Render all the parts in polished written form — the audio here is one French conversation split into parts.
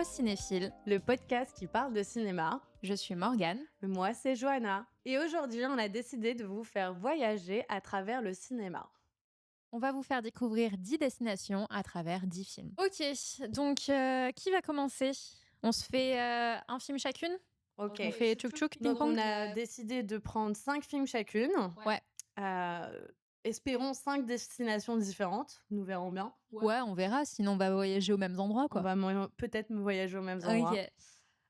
Fausse Cinéphile. Le podcast qui parle de cinéma. Je suis Morgane. Moi, c'est Johanna. Et aujourd'hui, on a décidé de vous faire voyager à travers le cinéma. On va vous faire découvrir 10 destinations à travers 10 films. Ok, donc qui va commencer ? On se fait un film chacune ? Ok. On fait tchouk-tchouk, Donc, ping-pong ? on a décidé de prendre 5 films chacune. Ouais. Espérons 5 destinations différentes. Nous verrons bien. Ouais, on verra, sinon on va voyager aux mêmes endroits, quoi. On va peut-être voyager aux mêmes endroits. Ok.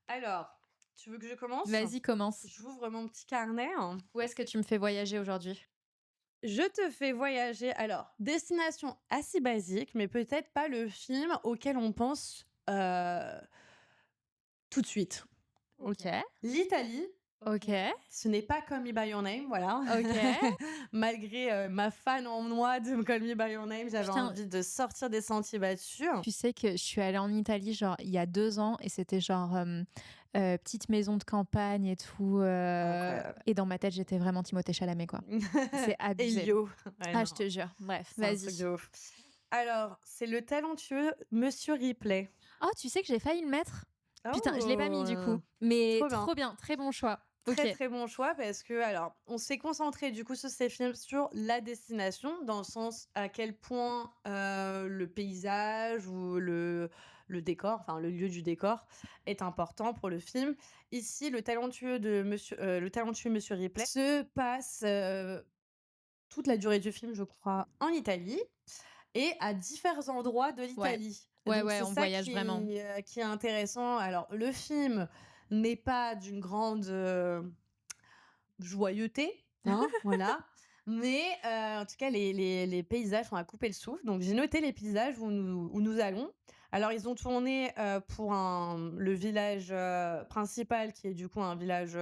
Alors, tu veux que je commence ? Vas-y, commence. J'ouvre mon petit carnet. Où est-ce que tu me fais voyager aujourd'hui ? Je te fais voyager. Alors, destination assez basique, mais peut-être pas le film auquel on pense tout de suite. Ok. L'Italie, Ok. ce n'est pas Call Me By Your Name, voilà. Ok. Malgré ma fan en moi de Call Me By Your Name, j'avais Putain. envie de sortir des sentiers battus. Tu sais que je suis allée en Italie genre il y a 2 ans et c'était genre petite maison de campagne et tout. Et dans ma tête, j'étais vraiment Timothée Chalamet, quoi. C'est abusé. Elio. Ah, je te jure. Bref, C'est un truc vas-y. de ouf. Alors, c'est le talentueux Monsieur Ripley. Oh, tu sais que j'ai failli le mettre ? Putain, je l'ai pas mis du Oh. coup. Mais Trop trop bien, très bon choix. Très Ok. très bon choix parce que alors on s'est concentré du coup sur ces films sur la destination dans le sens à quel point le paysage ou le décor, enfin le lieu du décor est important pour le film. Ici, le talentueux Monsieur Ripley se passe toute la durée du film, je crois, en Italie et à différents endroits de l'Italie. Ouais, Donc, ouais, c'est on ça voyage vraiment. qui est intéressant. Alors, le film n'est pas d'une grande joyeuté, hein, voilà. Mais en tout cas, les paysages sont à couper le souffle. Donc, j'ai noté les paysages où nous allons. Alors, ils ont tourné pour le village principal, qui est du coup un village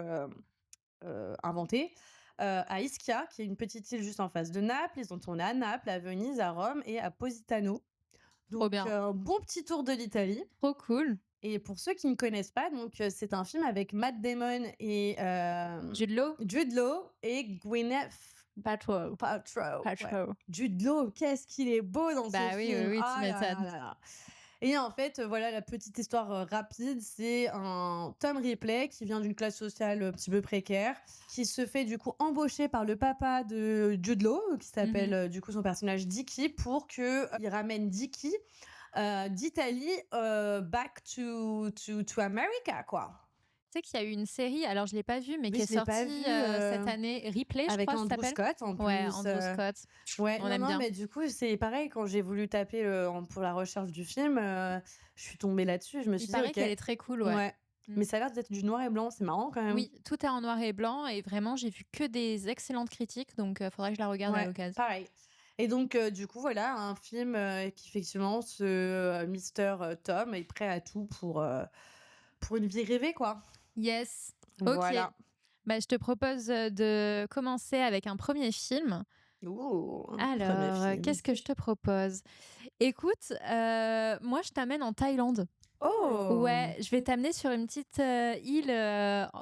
inventé, à Ischia, qui est une petite île juste en face de Naples. Ils ont tourné à Naples, à Venise, à Rome et à Positano. Trop Donc, bien. un bon petit tour de l'Italie. Trop cool. Et pour ceux qui ne connaissent pas, donc c'est un film avec Matt Damon et Jude Law, et Gwyneth Paltrow. Paltrow. Ouais. Paltrow. Jude Law, qu'est-ce qu'il est beau dans Bah ce oui, film. oui, tu Ah là là m'étonnes. là là. Et en fait, voilà la petite histoire rapide, c'est un Tom Ripley qui vient d'une classe sociale un petit peu précaire, qui se fait du coup embaucher par le papa de Jude Law, qui s'appelle du coup son personnage Dicky, pour que il ramène Dicky d'Italie back to America, quoi. Tu sais qu'il y a eu une série, alors je l'ai pas vue, mais Oui, qui est je l'ai pas sortie vue, cette année, Ripley, je avec crois, ça Andrew s'appelle. Scott en plus. Ouais, Andrew Scott. Ouais, On aime non, bien. mais du coup, c'est pareil, quand j'ai voulu taper pour la recherche du film, je suis tombée là-dessus, je me suis Il dit, paraît ok. qu'elle est très cool, ouais. Mais ça a l'air d'être du noir et blanc, c'est marrant quand même. Oui, tout est en noir et blanc et vraiment, j'ai vu que des excellentes critiques, donc faudrait que je la regarde à l'occasion. Pareil. Et donc, du coup, voilà, un film qui, effectivement, ce Mister Tom est prêt à tout pour une vie rêvée, quoi. Yes. Ok. Voilà. Bah, je te propose de commencer avec un premier film. Ouh, Alors, qu'est-ce que je te propose ? Écoute, moi, je t'amène en Thaïlande. Oh Ouais, je vais t'amener sur une petite île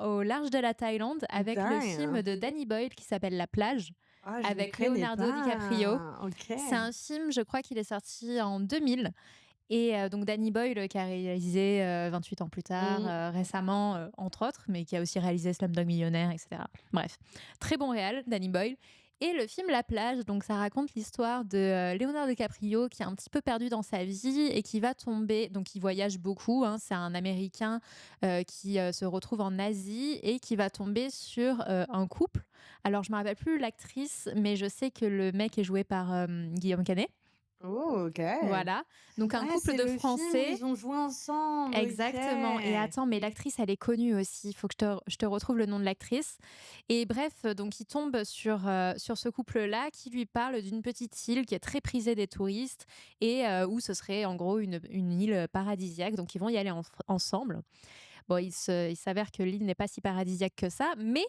au large de la Thaïlande avec le film de Danny Boyle qui s'appelle La plage, avec Leonardo DiCaprio. Okay. C'est un film, je crois qu'il est sorti en 2000. Et donc Danny Boyle qui a réalisé 28 ans plus tard, récemment, entre autres, mais qui a aussi réalisé Slumdog Millionnaire, etc. Bref, très bon réal, Danny Boyle. Et le film La plage, donc ça raconte l'histoire de Leonardo DiCaprio qui est un petit peu perdu dans sa vie et qui va tomber, donc il voyage beaucoup, hein, c'est un Américain qui se retrouve en Asie et qui va tomber sur un couple. Alors je me rappelle plus l'actrice, mais je sais que le mec est joué par Guillaume Canet. Oh, ok. Voilà, donc un couple de Français. Ils ont joué ensemble. Exactement. Okay. Et attends, mais l'actrice, elle est connue aussi. Il faut que je te retrouve le nom de l'actrice. Et bref, donc il tombe sur ce couple-là qui lui parle d'une petite île qui est très prisée des touristes et où ce serait en gros une île paradisiaque. Donc ils vont y aller ensemble. Bon, il s'avère que l'île n'est pas si paradisiaque que ça, mais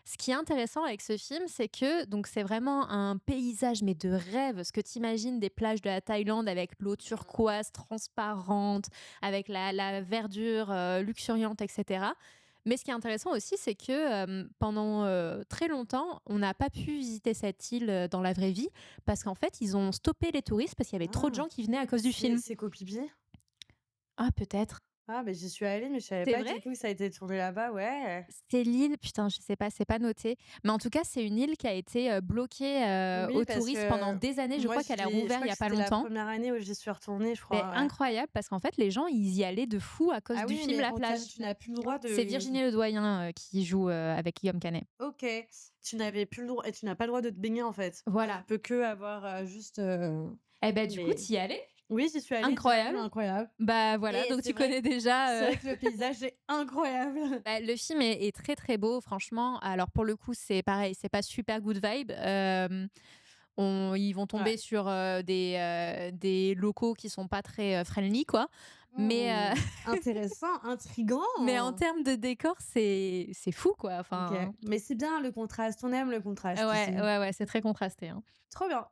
ce qui est intéressant avec ce film, c'est que donc c'est vraiment un paysage mais de rêve, ce que tu imagines des plages de la Thaïlande avec l'eau turquoise transparente, avec la verdure luxuriante, etc. Mais ce qui est intéressant aussi, c'est que pendant très longtemps, on n'a pas pu visiter cette île dans la vraie vie parce qu'en fait, ils ont stoppé les touristes parce qu'il y avait trop de gens qui venaient à cause du film. C'est Koh Phi Phi ? Ah, peut-être. Ah, mais j'y suis allée, mais je savais C'est pas vrai? du tout que ça a été tourné là-bas, ouais. C'est l'île, putain, je sais pas, c'est pas noté, mais en tout cas, c'est une île qui a été, bloquée, Oui, aux parce touristes pendant que des années. Je moi, crois qu'elle a rouvert je il crois y que a pas c'était la longtemps. première année où j'y suis retournée, je Beh, crois, ouais. incroyable parce qu'en fait, les gens, ils y allaient de fou à cause Ah du oui, film mais La on Plage. tu n'as plus le droit C'est de Virginie Ledoyen, qui joue, avec Guillaume Canet. OK, tu n'avais plus le droit et tu n'as pas le droit de te baigner, en fait. Tu Voilà. peux qu'avoir, juste, Et ben du coup, les tu y allais? oui, j'y suis allée, du coup, Incroyable. incroyable Bah, voilà, et donc tu connais déjà, c'est vrai que le paysage est incroyable. bah, le film est très, très beau franchement. Alors pour le coup, c'est pareil, c'est pas super good vibe. On Ils vont Ouais. tomber sur, des locaux qui sont pas très, friendly quoi. Mais, Oh! Intéressant, mais en intriguant! termes de décor, c'est fou quoi, OK, enfin mais c'est bien le contraste, on aime le contraste ouais, ici. ouais, ouais, c'est très contrasté, hein. Trop bien.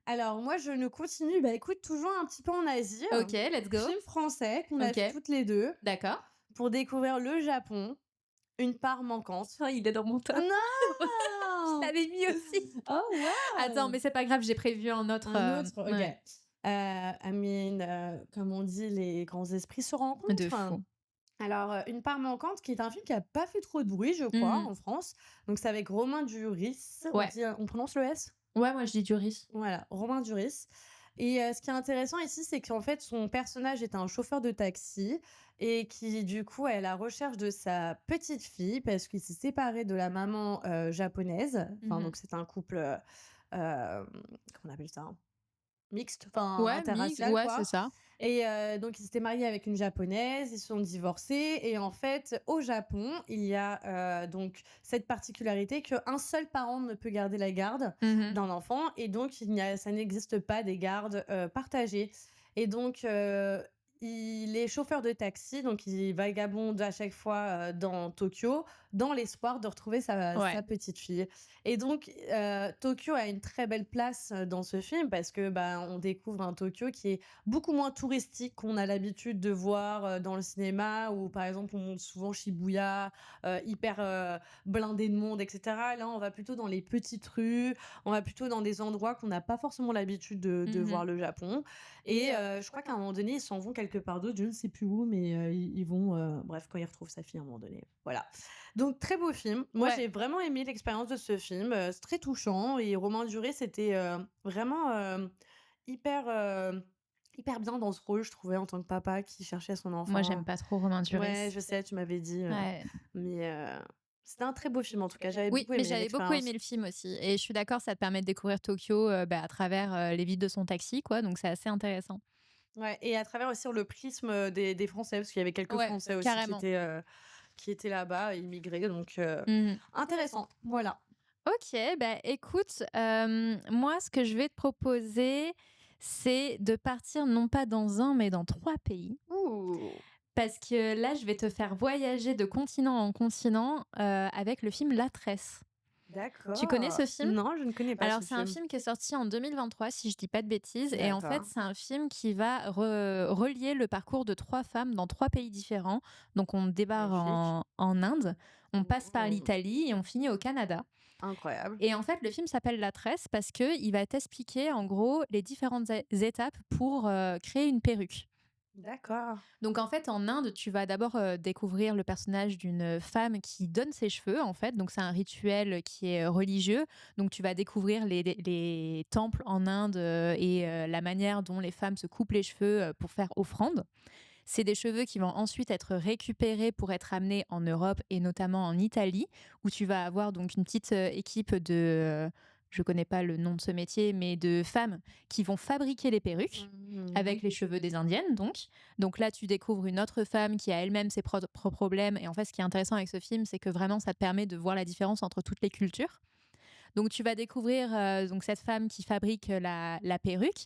Alors moi, je ne continue, bah, écoute, toujours un petit peu en Asie, OK, let's go. film français qu'on a OK, vu toutes les 2 d'accord. pour découvrir le Japon, Une part manquante. Oh, il est dans mon top. Je Non! l'avais mis aussi. Oh Attends, waouh! mais c'est pas grave, j'ai prévu un autre, Un autre, OK. ouais, Comme on dit, les grands esprits se de rencontrent. fou. Alors, Une part manquante qui est un film qui a pas fait trop de bruit, je crois, Mmh. en France. Donc c'est avec Romain Duris, Ouais. on prononce le S? Ouais, moi je dis du riz. Voilà, Romain Duris et ce qui est intéressant ici, c'est qu'en fait, son personnage est un chauffeur de taxi et qui, du coup, est à la recherche de sa petite fille parce qu'il s'est séparé de la maman, japonaise. Enfin, Mmh. donc c'est un couple, comment on appelle ça? Mixte, enfin Ouais, mix, interracial ouais, c'est quoi ça. et donc ils s'étaient mariés avec une japonaise, ils se sont divorcés et en fait, au Japon, il y a, donc cette particularité qu'un seul parent ne peut garder la garde Mmh. d'un enfant et donc il n'y a ça n'existe pas des gardes, partagées et donc il est chauffeur de taxi, donc il vagabonde à chaque fois, dans Tokyo, dans l'espoir de retrouver sa Ouais. petite fille et donc Tokyo a une très belle place, dans ce film parce que, bah, on découvre un Tokyo qui est beaucoup moins touristique qu'on a l'habitude de voir, dans le cinéma où, par exemple, on montre souvent Shibuya, hyper, blindé de monde et cetera. Là, on va plutôt dans les petites rues, on va plutôt dans des endroits qu'on n'a pas forcément l'habitude de Mmh. voir le Japon et je crois qu'à un moment donné, ils s'en vont quelque part d'autre, je ne sais plus où, mais ils vont, bref, quand il retrouve sa fille à un moment donné, voilà. Donc très beau film. Moi, Ouais. j'ai vraiment aimé l'expérience de ce film, c'est très touchant et Romain Duris c'était, vraiment, hyper, hyper bien dans ce rôle, je trouvais, en tant que papa qui cherchait son Moi, j'aime enfant. pas trop Romain Ouais, Duris. je sais, tu m'avais dit, Ouais. mais c'était un très beau film en tout cas, j'avais Oui, beaucoup mais aimé j'avais beaucoup aimé l'expérience. le film aussi et je suis d'accord, ça te permet de découvrir Tokyo, bah, à travers, les vitres de son taxi quoi, donc c'est assez intéressant. Ouais et à travers aussi le prisme, des Français, parce qu'il y avait quelques Ouais, Français aussi carrément. qui étaient là-bas, immigrés, donc Mmh. intéressant, voilà. OK, bah, écoute, moi, ce que je vais te proposer, c'est de partir non pas dans un, mais dans 3 pays. Ouh! Parce que là, je vais te faire voyager de continent en continent, avec le film La Tresse. Tu connais D'accord. ce film? Non, je ne connais pas Alors, ce c'est un film. film qui est sorti en 2023, si je dis pas de bêtises, et en fait, D'accord. c'est un film qui va relier le parcours de 3 femmes dans 3 pays différents. Donc, on débarre Magnifique. en Inde, on passe par Mmh. l'Italie et on finit au Canada. Incroyable. Et en fait, le film s'appelle La Tresse parce que il va t'expliquer, en gros, les différentes étapes pour créer une perruque. D'accord. Donc en fait, en Inde, tu vas d'abord, découvrir le personnage d'une femme qui donne ses cheveux, en fait. Donc c'est un rituel qui est, religieux. Donc tu vas découvrir les temples en Inde, et la manière dont les femmes se coupent les cheveux, pour faire offrande. C'est des cheveux qui vont ensuite être récupérés pour être amenés en Europe et notamment en Italie, où tu vas avoir donc une petite, équipe de, je connais pas le nom de ce métier, mais de femmes qui vont fabriquer les perruques Mmh. avec les cheveux des indiennes donc. Donc là, tu découvres une autre femme qui a elle-même ses propres problèmes et en fait, ce qui est intéressant avec ce film, c'est que vraiment ça te permet de voir la différence entre toutes les cultures. Donc tu vas découvrir, donc cette femme qui fabrique, la perruque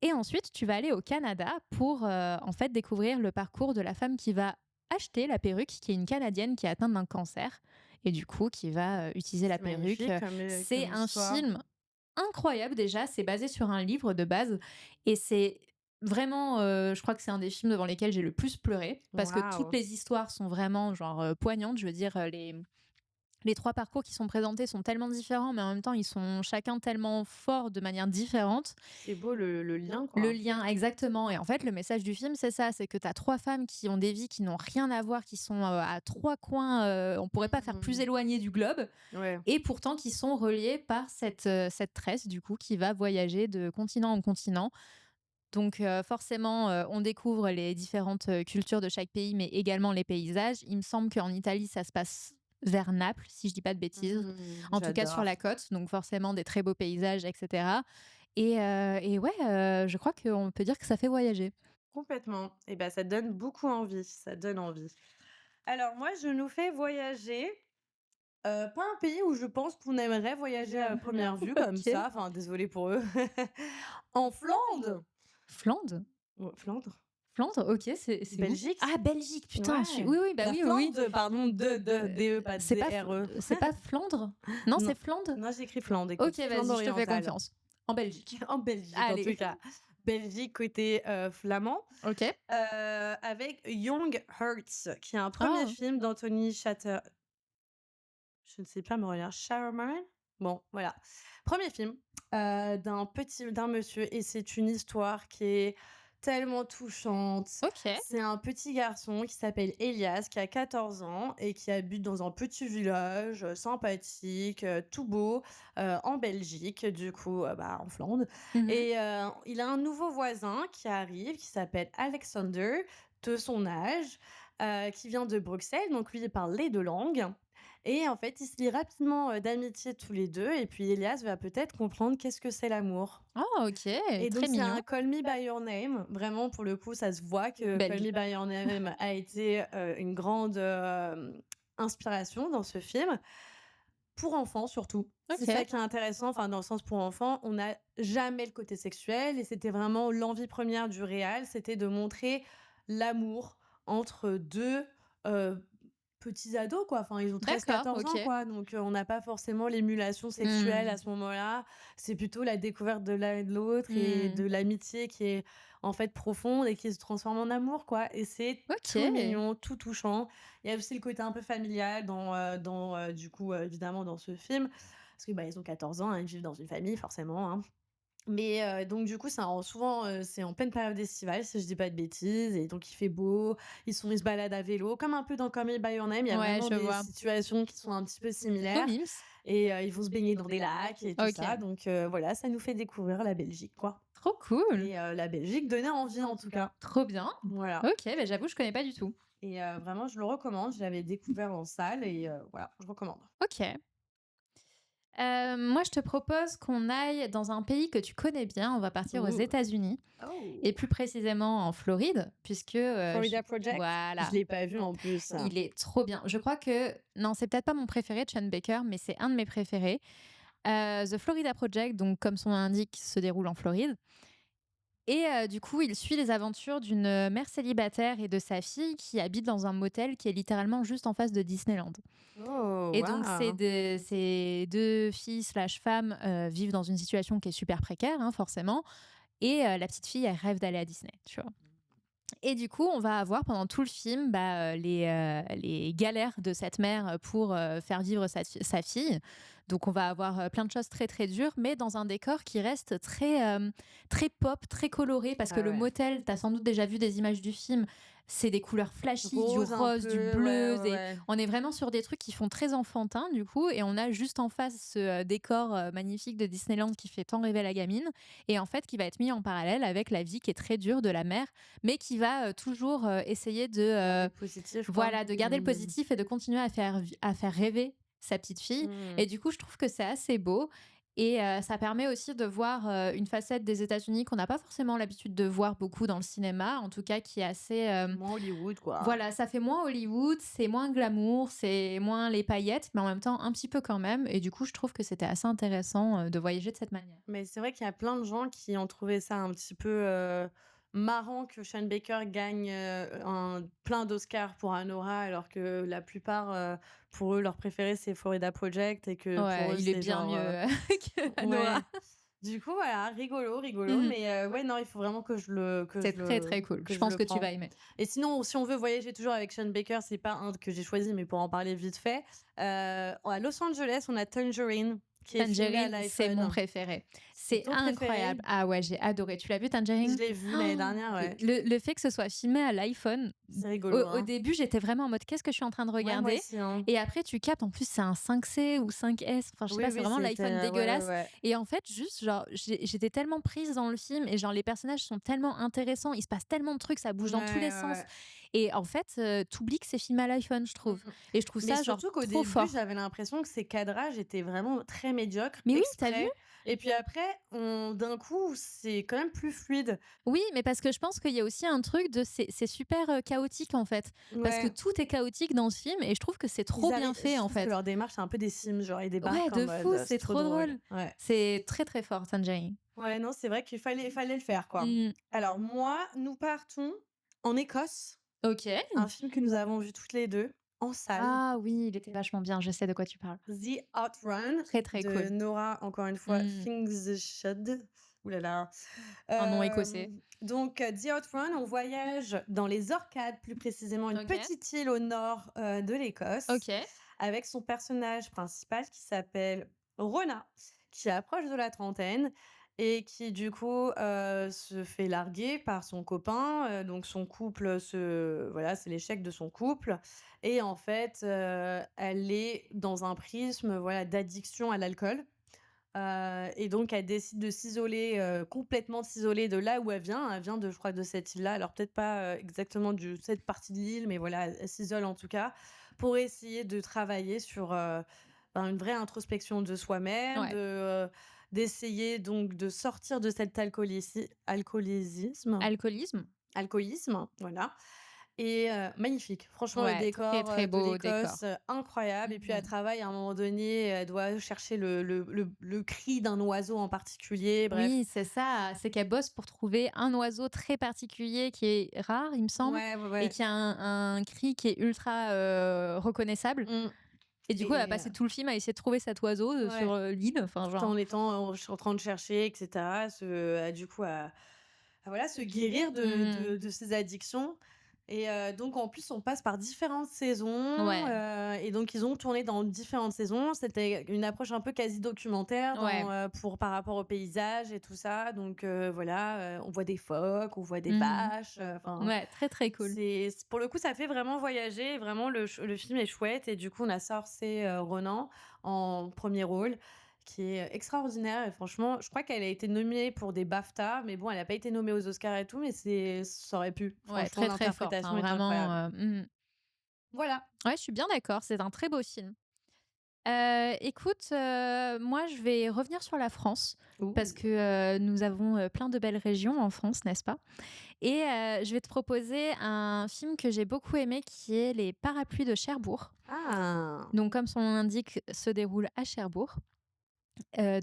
et ensuite, tu vas aller au Canada pour, en fait, découvrir le parcours de la femme qui va acheter la perruque, qui est une Canadienne qui est atteinte d'un cancer et du coup qui va, utiliser la C'est perruque, magnifique c'est comme un histoire. film incroyable déjà, c'est basé sur un livre de base et c'est vraiment, je crois que c'est un des films devant lesquels j'ai le plus pleuré parce que toutes Waouh! les histoires sont vraiment genre, poignantes. Je veux dire, les 3 parcours qui sont présentés sont tellement différents, mais en même temps, ils sont chacun tellement forts de manière différente. C'est beau le lien, Le quoi. lien, exactement. Et en fait, le message du film, c'est ça, c'est que tu as 3 femmes qui ont des vies qui n'ont rien à voir, qui sont, à 3 coins, on pourrait pas faire plus Mmh. éloignés du globe Ouais. et pourtant qui sont reliées par cette tresse, du coup, qui va voyager de continent en continent. Donc forcément, on découvre les différentes, cultures de chaque pays, mais également les paysages. Il me semble qu'en Italie, ça se passe vers Naples, si je dis pas de bêtises. En tout cas sur J'adore. la côte, donc forcément des très beaux paysages et cetera et ouais, je crois qu'on peut dire que ça fait voyager. Complètement et ben ça donne beaucoup envie, ça donne envie. Alors moi, je nous fais voyager, pas un pays où je pense qu'on aimerait voyager à première vue comme OK. ça, enfin désolée pour eux. En Flandre! Flandre? Ouais, Flandre? Flandre? OK, c'est où? Belgique? Ah Belgique, putain, je suis Ouais, oui, oui, bah, la oui, oui, oui. Flandre, pardon, DE, pas C'est pas Fl DRE. c'est pas Flandre? Non, c'est Non, Flandre? non, j'ai écrit Flandre, OK, écoute, Flandre vas-y, je te fais orientale. confiance. En Belgique. En Belgique, en tout Allez. cas. Belgique côté, flamand, OK. avec Young Hearts, qui est un premier Ah! film d'Anthony je ne sais pas me relire, Sharman? Bon, voilà. Premier film, d'un monsieur et c'est une histoire qui est tellement touchante. OK. C'est un petit garçon qui s'appelle Elias, qui a 14 ans et qui habite dans un petit village, sympathique, tout beau, en Belgique, du coup, bah, en Flandre Mmh. et il a un nouveau voisin qui arrive, qui s'appelle Alexander, de son âge, qui vient de Bruxelles, donc lui, il parle les 2 langues et en fait, ils se lient rapidement, d'amitié tous les 2 et puis Elias va peut-être comprendre qu'est-ce que c'est l'amour. Ah OK, Et donc très c'est un mignon. Call Me by Your Name, vraiment pour le coup, ça se voit que Call Belge. Me by Your Name a été, une grande, inspiration dans ce film, pour enfants surtout. C'est ça OK. qui est intéressant, enfin dans le sens pour enfants, on n'a jamais le côté sexuel et c'était vraiment l'envie première du réal, c'était de montrer l'amour entre 2 heu, petits ados quoi, enfin ils ont treize D'accord, quatorze ans OK. quoi, donc on n'a pas forcément l'émulation sexuelle à Mmh. ce moment-là. C'est plutôt la découverte de l'un et de l'autre et Mmh. de l'amitié qui est, en fait, profonde et qui se transforme en amour quoi et c'est tout OK. mignon, tout touchant. Il y a aussi le côté un peu familial du coup, évidemment dans ce film, parce que, bah, ils ont 14 ans, hein, ils vivent dans une famille forcément, hein. Mais donc du coup, c'est en pleine période estivale, si je dis pas de bêtises et donc il fait beau, ils se baladent à vélo, comme un peu dans Call Me by Your Name, il y a Ouais, vraiment je des vois. situations qui sont un petit peu Trop similaires mimes. et ils vont se baigner dans des lacs et tout ça, OK. donc voilà, ça nous fait découvrir la Belgique, quoi Trop cool. et la Belgique donnait envie, en tout cas. Trop bien. Voilà OK, bah, j'avoue, je connais pas du tout. et vraiment, je le recommande. Je l'avais découvert en salle et voilà, je recommande. OK. Moi, je te propose qu'on aille dans un pays que tu connais bien. On va partir aux Ouh. États-Unis et Oh! plus précisément en Floride puisque, j Florida Project? Je voilà, l'ai pas vu en plus. il est trop bien. Je crois que non, c'est peut-être pas mon préféré de Sean Baker, mais c'est un de mes préférés. The Florida Project, donc comme son nom l'indique, se déroule en Floride et du coup, il suit les aventures d'une, mère célibataire et de sa fille qui habitent dans un motel qui est littéralement juste en face de Disneyland. Oh, Et donc waouh! ces 2 filles/femmes, vivent dans une situation qui est super précaire, hein, forcément et la petite fille, elle rêve d'aller à Disney, tu vois? Et du coup, on va avoir pendant tout le film, bah, les galères de cette mère, pour, faire vivre sa fille. Donc on va avoir, plein de choses très, très dures, mais dans un décor qui reste très pop, très coloré parce que Ah le ouais. motel, tu as sans doute déjà vu des images du film, c'est des couleurs flashy, du Rose un rose, du peu, ouais, bleu, ouais, des ouais. on est vraiment sur des trucs qui font très enfantin du coup et on a juste en face ce, décor, magnifique de Disneyland qui fait tant rêver la gamine et en fait qui va être mis en parallèle avec la vie qui est très dure de la mère mais qui va, toujours, essayer de, Garder le positif, quoi. voilà, de garder le Mmh. positif et de continuer à faire rêver sa petite fille Mmh. et du coup, je trouve que c'est assez beau et ça permet aussi de voir, une facette des États-Unis qu'on n'a pas forcément l'habitude de voir beaucoup dans le cinéma, en tout cas qui est assez, Moins Hollywood, quoi. voilà, ça fait moins Hollywood, c'est moins glamour, c'est moins les paillettes, mais en même temps un petit peu quand même et du coup, je trouve que c'était assez intéressant, de voyager de cette manière. Mais c'est vrai qu'il y a plein de gens qui ont trouvé ça un petit peu, marrant que Sean Baker gagne, plein d'Oscars pour Anora, alors que la plupart, pour eux, leur préféré, c'est Florida Project et que pour Ouais, eux, il est c'est bien genre, mieux, que Noah. ouais. Du coup, voilà, rigolo, rigolo, Mmh. mais ouais, non, il faut vraiment C'est très, très cool. que Je je pense le que tu prends. vas aimer. Et sinon, si on veut voyager toujours avec Sean Baker, c'est pas un que j'ai choisi, mais pour en parler vite fait, à Los Angeles, on a Tangerine qui est filmé à Tangerine, c'est mon l'iPhone. préféré. C'est C'est ton préféré? incroyable. Ah ouais, j'ai adoré. Tu l'as vu Je Tangerine? l'ai vu l'année Oh, dernière, ouais. le fait que ce soit filmé à l'iPhone, C'est au rigolo, au hein? début, j'étais vraiment en mode: «Qu'est-ce que je suis en train de Ouais, moi regarder?» aussi, hein. Et après tu captes, en plus, c'est un 5C ou 5S, enfin, je sais Oui, pas, c'est oui, vraiment l'iPhone c'était ouais, ouais, dégueulasse ouais. et en fait, juste, genre, j'étais tellement prise dans le film et genre les personnages sont tellement intéressants, il se passe tellement de trucs, ça bouge Ouais, dans tous les ouais, sens ouais. et en fait, tu oublies que c'est filmé à l'iPhone, je Mmh trouve mh. et je trouve Mais ça, genre, surtout qu'au trop début, fort. j'avais l'impression que ces cadrages étaient vraiment très médiocres, Mais oui, t'as vu? exprès, et puis après, on d'un coup, c'est quand même plus fluide. Oui, mais parce que je pense qu'il y a aussi un truc de c'est super, chaotique, en fait. Parce que Ouais, tout est chaotique dans ce film et je trouve que c'est trop ils bien arrivent fait, je en trouve que fait. leur démarche, c'est un peu des Sims, genre ils Ouais, débarquent en de mode, fou, c'est c'est trop trop drôle. drôle. Ouais. C'est très, très fort, Tangerine. Ouais, non, c'est vrai qu'il fallait le faire, quoi. Mmh. Alors moi, nous partons en Écosse, OK. un film que nous avons vu toutes les 2 en salle, Ah oui, il était vachement bien, je sais de quoi tu parles. The Outrun Très, très de cool. Nora, encore une fois, Mmh. Thingshad. Ouh là là. Un nom écossais. Donc The Outrun, on voyage dans les Orcades, plus précisément une OK. petite île au nord, de l'Écosse, OK. avec son personnage principal qui s'appelle Rona, qui approche de la trentaine et qui du coup, se fait larguer par son copain, donc son couple se voilà, c'est l'échec de son couple et en fait, elle est dans un prisme, voilà, d'addiction à l'alcool. Et donc elle décide de s'isoler, complètement s'isoler de là où elle vient. Elle vient de je crois de cette île-là, alors peut-être pas, exactement de cette partie de l'île, mais voilà, elle s'isole en tout cas, pour essayer de travailler sur, ben, une vraie introspection de soi-même, Ouais. d'essayer donc de sortir de cet Alcoolisme? alcoolisme, voilà. Et magnifique. Franchement, le Ouais, très, décor, très de beau décor. l'Écosse, incroyable, et puis elle Mmh. travaille à un moment donné, elle doit chercher le cri d'un oiseau en particulier, bref. Oui, c'est ça, c'est qu'elle bosse pour trouver un oiseau très particulier qui est rare, il me semble, Ouais, ouais, et ouais. qui a un cri qui est ultra, reconnaissable Mmh. et du coup, elle va Et passer tout le film à essayer de trouver cet oiseau, sur, ouais, l'île, enfin tout genre en étant en train de chercher et cetera, du coup, voilà, se guérir mmh. de ses addictions. Et donc en plus, on passe par différentes saisons, Ouais, et donc ils ont tourné dans différentes saisons. C'était une approche un peu quasi documentaire ouais. par rapport au paysage et tout ça. Donc voilà, on voit des phoques, on voit des Mmh. vaches, enfin, Ouais, très, très cool. pour le coup, ça fait vraiment voyager. Vraiment, le film est chouette et du coup, on a Saoirse Ronan en premier rôle, qui est extraordinaire. Et franchement, je crois qu'elle a été nominée pour des BAFTA, mais bon, elle a pas été nommée aux Oscars et tout, mais ça aurait pu. Ouais, Franchement, très, très forte, l'interprétation hein, est vraiment, incroyable. Voilà. Ouais, je suis bien d'accord, c'est un très beau film. Écoute, moi, je vais revenir sur la France parce Ouh. que, nous avons, plein de belles régions en France, n'est-ce pas? Et je vais te proposer un film que j'ai beaucoup aimé qui est Les Parapluies de Cherbourg. Ah! Donc comme son nom l'indique, se déroule à Cherbourg,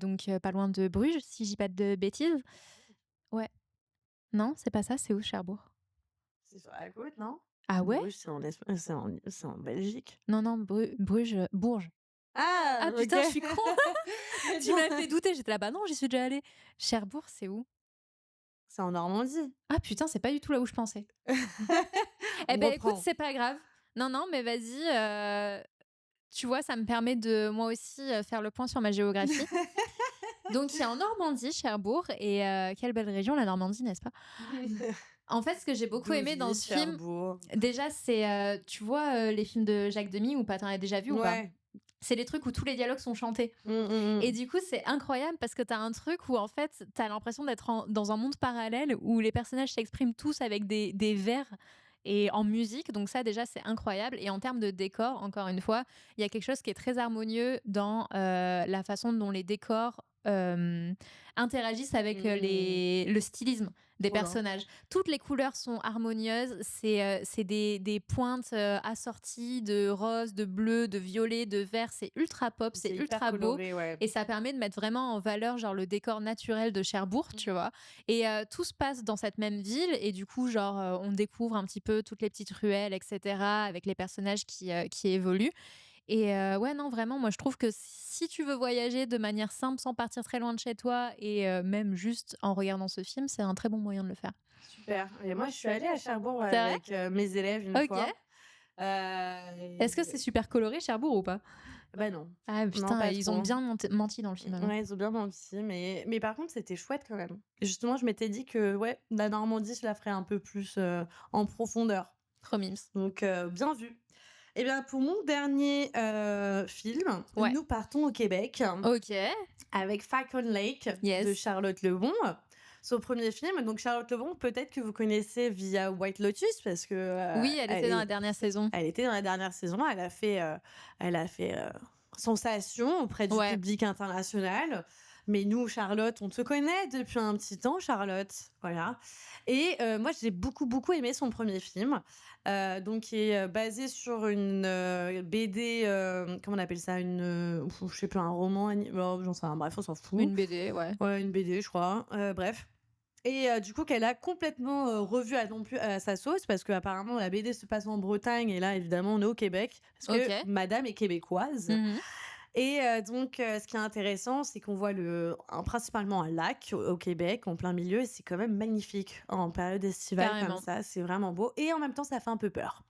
donc pas loin de Bruges, si je dis pas de bêtises. Ouais. Non, c'est pas ça, c'est où Cherbourg? C'est sur la côte, non? Ah ouais? Bruges, c'est en Belgique. Non, non, Bruges, Bourges. Ah! Ah OK. putain, je suis con! Mais Tu non, m'as fait douter, j'étais là: «Bah non, j'y suis déjà allée». Cherbourg, c'est où? c'est en Normandie. Ah putain, c'est pas du tout là où je pensais. Eh On ben écoute, reprend. c'est pas grave. Non, non, mais vas-y, tu vois, ça me permet de moi aussi, faire le point sur ma géographie. Donc c'est en Normandie, Cherbourg et quelle belle région la Normandie, n'est-ce pas? En fait, ce que j'ai beaucoup aimé dans Deauville, ce film, Cherbourg. déjà, c'est, tu vois, les films de Jacques Demy ou pas? Tu en as déjà vu ou pas? Ouais. C'est les trucs où tous les dialogues sont chantés Mmh, mmh et mh. du coup, c'est incroyable parce que tu as un truc où en fait, tu as l'impression d'être dans un monde parallèle où les personnages s'expriment tous avec des vers et en musique, donc ça déjà c'est incroyable et en termes de décor, encore une fois, il y a quelque chose qui est très harmonieux dans, la façon dont les décors, interagissent avec, Mmh. le stylisme des Trop bien. personnages. Toutes les couleurs sont harmonieuses, c'est des pointes, assorties de rose, de bleu, de violet, de vert, c'est ultra pop, c'est C'est hyper ultra beau coloré, ouais. et ça permet de mettre vraiment en valeur, genre, le décor naturel de Cherbourg, tu Mmh. vois? Et tout se passe dans cette même ville et du coup, genre, on découvre un petit peu toutes les petites ruelles et cetera avec les personnages qui évoluent Et ouais, non, vraiment, moi, je trouve que si tu veux voyager de manière simple, sans partir très loin de chez toi et même juste en regardant ce film, c'est un très bon moyen de le faire. Super. Et moi, je suis allée à Cherbourg C'est vrai? avec, mes élèves une OK. fois. Est-ce que c'est super coloré Cherbourg ou pas? Bah, non. Ah Non, putain, pas ils ont trop. bien menti dans le film alors. Ouais, ils ont bien menti, mais par contre, c'était chouette quand même. Et justement, je m'étais dit que, ouais, la Normandie, je la ferais un peu plus, en profondeur. Trop mimes. Donc bien vu. Et bien, pour mon dernier, film, Ouais. nous partons au Québec OK. avec Falcon Lake de Yes. Charlotte Lebon. Son premier film. Donc Charlotte Lebon, peut-être que vous connaissez via White Lotus parce que, Oui, elle était dans la dernière saison. elle était dans la dernière saison. Elle a fait, sensation auprès du Ouais. public international. Mais nous, Charlotte, on te connaît depuis un petit temps, Charlotte. Voilà. Et moi, j'ai beaucoup, beaucoup aimé son premier film, donc qui est, basé sur une, BD, comment on appelle ça? Une, je sais plus, un roman oh, j'en sais rien, bref, on s'en fout. Une BD, ouais. Ouais, une BD, je crois, bref. Et du coup, qu'elle a complètement, revu à non plus à sa sauce parce qu'apparemment la BD se passe en Bretagne et là, évidemment, on est au Québec parce que OK. madame est québécoise. Mmh. Et donc ce qui est intéressant, c'est qu'on voit principalement un lac au Québec, en plein milieu et c'est quand même magnifique en période estivale comme Carrément. ça, c'est vraiment beau et en même temps, ça fait un peu peur.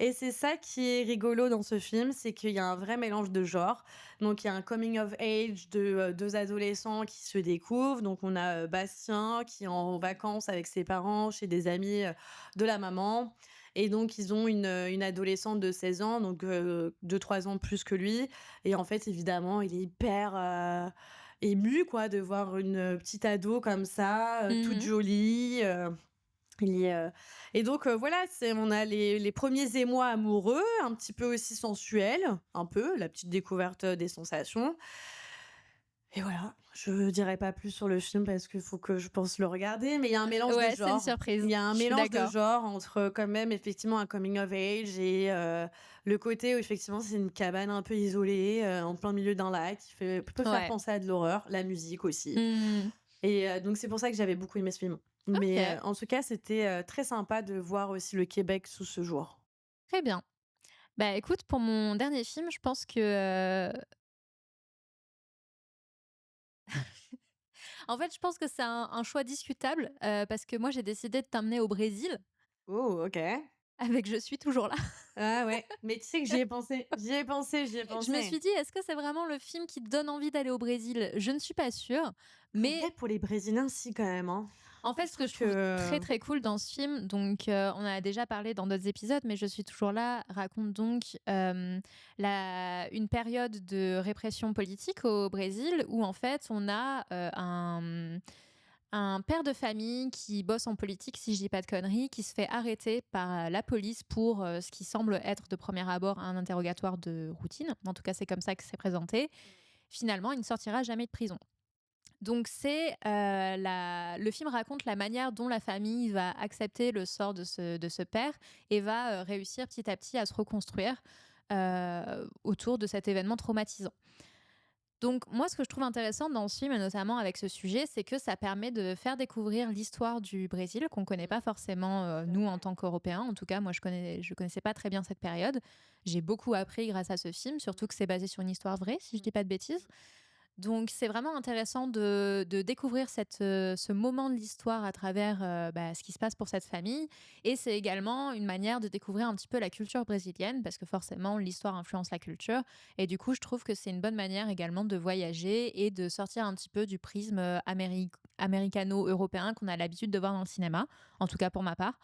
Et c'est ça qui est rigolo dans ce film, c'est qu'il y a un vrai mélange de genres. Donc il y a un coming of age de, 2 adolescents qui se découvrent. Donc on a, Bastien qui est en vacances avec ses parents chez des amis, de la maman et donc ils ont une adolescente de 16 ans, donc 2-3 ans plus que lui et en fait évidemment il est hyper, ému quoi de voir une, petite ado comme ça, toute Mmh. jolie, il est, et donc voilà, on a les premiers émois amoureux, un petit peu aussi sensuels, un peu, la petite découverte, des sensations et voilà. Je dirai pas plus sur le film parce qu'il faut que je pense le regarder, mais il y a un mélange de Ouais, c'est une genres. Il surprise. y a un Je suis mélange de d'accord. genres entre, quand même, effectivement, un coming of age et le côté où, effectivement, c'est une cabane un peu isolée, en plein milieu d'un lac qui peut faire Ouais. penser à de l'horreur, la musique aussi Mmh. et donc c'est pour ça que j'avais beaucoup aimé ce film. Mais OK, en tout cas, c'était, très sympa de voir aussi le Québec sous ce jour. très bien. Bah, écoute, pour mon dernier film, je pense que, en fait, je pense que c'est un choix discutable, parce que moi, j'ai décidé de t'emmener au Brésil Oh, OK. avec Je suis toujours là. Ah ouais, mais tu sais que j'y ai pensé, j'y ai pensé, j'y ai Je me pensé. suis dit: «Est-ce que c'est vraiment le film qui te donne envie d'aller au Brésil?» Je ne suis pas sûre, En vrai, mais pour les Brésiliens, si, quand même, hein. en fait, Je ce que trouve je trouve très, que très cool dans ce film, donc on en a déjà parlé dans d'autres épisodes, mais Je suis toujours là raconte donc, une période de répression politique au Brésil où en fait on a, un père de famille qui bosse en politique, si je dis pas de conneries, qui se fait arrêter par la police pour, ce qui semble être de premier abord un interrogatoire de routine. En tout cas, c'est comme ça que c'est présenté. Finalement, il ne sortira jamais de prison. Donc c'est, le film raconte la manière dont la famille va accepter le sort de ce père et va, réussir petit à petit à se reconstruire, autour de cet événement traumatisant. Donc moi, ce que je trouve intéressant dans ce film, et notamment avec ce sujet, c'est que ça permet de faire découvrir l'histoire du Brésil qu'on connaît pas forcément, tout à nous en fait. tant qu'Européens. En tout cas, moi je connaissais pas très bien cette période. J'ai beaucoup appris grâce à ce film, surtout que c'est basé sur une histoire vraie, si je dis pas de bêtises. Donc c'est vraiment intéressant de découvrir ce moment de l'histoire à travers, ce qui se passe pour cette famille et c'est également une manière de découvrir un petit peu la culture brésilienne parce que forcément l'histoire influence la culture et du coup je trouve que c'est une bonne manière également de voyager et de sortir un petit peu du prisme, américano-européen qu'on a l'habitude de voir dans le cinéma, en tout cas pour ma part.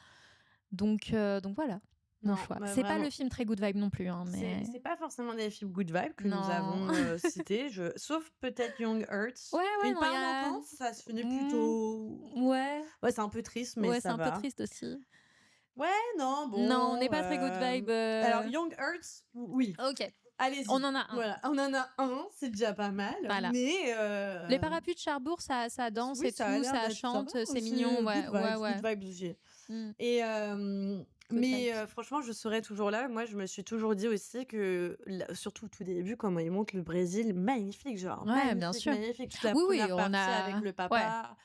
Donc voilà, mon Non, choix. mais C'est pas vraiment. le film très good vibe non plus, hein, mais C'est pas forcément des films good vibe que nous non. avons, cités, sauf peut-être Young Earth. Ouais, ouais, Une non, il y part a d'enfance, ça se finit mmh, plutôt ouais. ouais, c'est un peu triste, mais Ouais, c'est ça un peu va. triste aussi. Ouais, non, Non, on n'est bon, pas très good vibe, alors Young Earth, oui, OK, on allez-y. en a un, Voilà, on en a un, c'est déjà pas mal, voilà. mais Les parapluies de Cherbourg, ça danse oui, et ça a tout, l'air ça d'être ça va chante, c'est aussi, mignon, ouais, ouais, ouais. good vibes aussi Mmh, et good mais vibes. franchement, je serai toujours là. Moi, je me suis toujours dit aussi que la surtout au tout début, comment ils montrent le Brésil, magnifique, genre Ouais, bien magnifique, sûr. magnifique. Toute la Oui, oui, première on partie avec a le ouais. papa,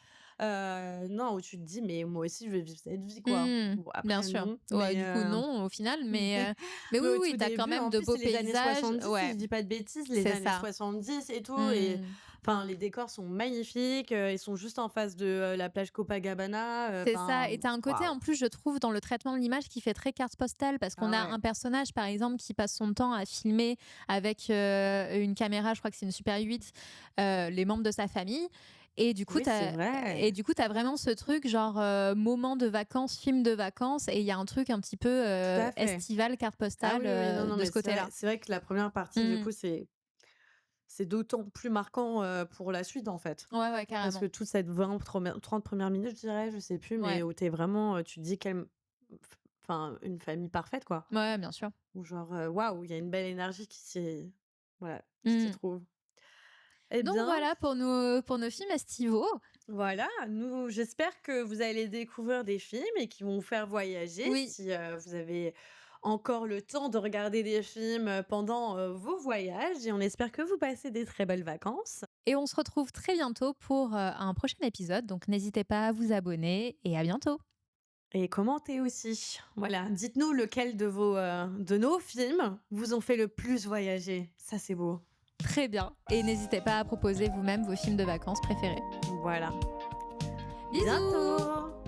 Non, où tu te dis: «Mais moi aussi je veux vivre cette vie, quoi». Mmh, Bon bien après sûr. non, Ouais, mais du coup, non, au final, mais mais oui, au oui, tout tu as quand début, même en de plus, beaux c'est les années paysages. 70 si Ouais, je dis pas de bêtises, les c'est années ça. 70 et tout et Mmh. enfin les décors sont magnifiques, ils sont juste en face de, la plage Copacabana, C'est ça, enfin et tu as un côté waouh! en plus, je trouve, dans le traitement de l'image qui fait très carte postale parce qu'on Ah a ouais. un personnage, par exemple, qui passe son temps à filmer avec, une caméra, je crois que c'est une Super 8, les membres de sa famille, et du coup, Oui, tu c'est as vrai. et du coup, tu vraiment ce truc genre, moment de vacances, film de vacances, et il y a un truc un petit peu, Tout à fait. estival, carte Ah postale, oui, oui, non, non, de mais ce côté-là. c'est vrai que la première partie, du Mmh. coup, c'est d'autant plus marquant, pour la suite, en fait. Ouais, ouais, Parce que carrément. toute cette 30 premières minutes, je dirais, je sais plus, mais Ouais. où tu es vraiment, tu te dis quelle enfin, une famille parfaite, quoi. Ouais, bien sûr. Ou genre, waouh, il y a une belle énergie qui s'y voilà, qui s'y Mmh. trouve. Eh Donc bien, voilà pour nos films estivaux. voilà, nous j'espère que vous allez découvrir des films et qui vont vous faire voyager Oui. si, vous avez encore le temps de regarder des films, pendant, vos voyages et on espère que vous passez des très belles vacances Et on se retrouve très bientôt pour, un prochain épisode, donc n'hésitez pas à vous abonner, et à bientôt. et commentez aussi. Voilà, dites-nous lequel de nos films vous ont fait le plus voyager. Ça, c'est beau. Très bien, et n'hésitez pas à proposer vous-même vos films de vacances préférés. Voilà. Bisous! Bientôt!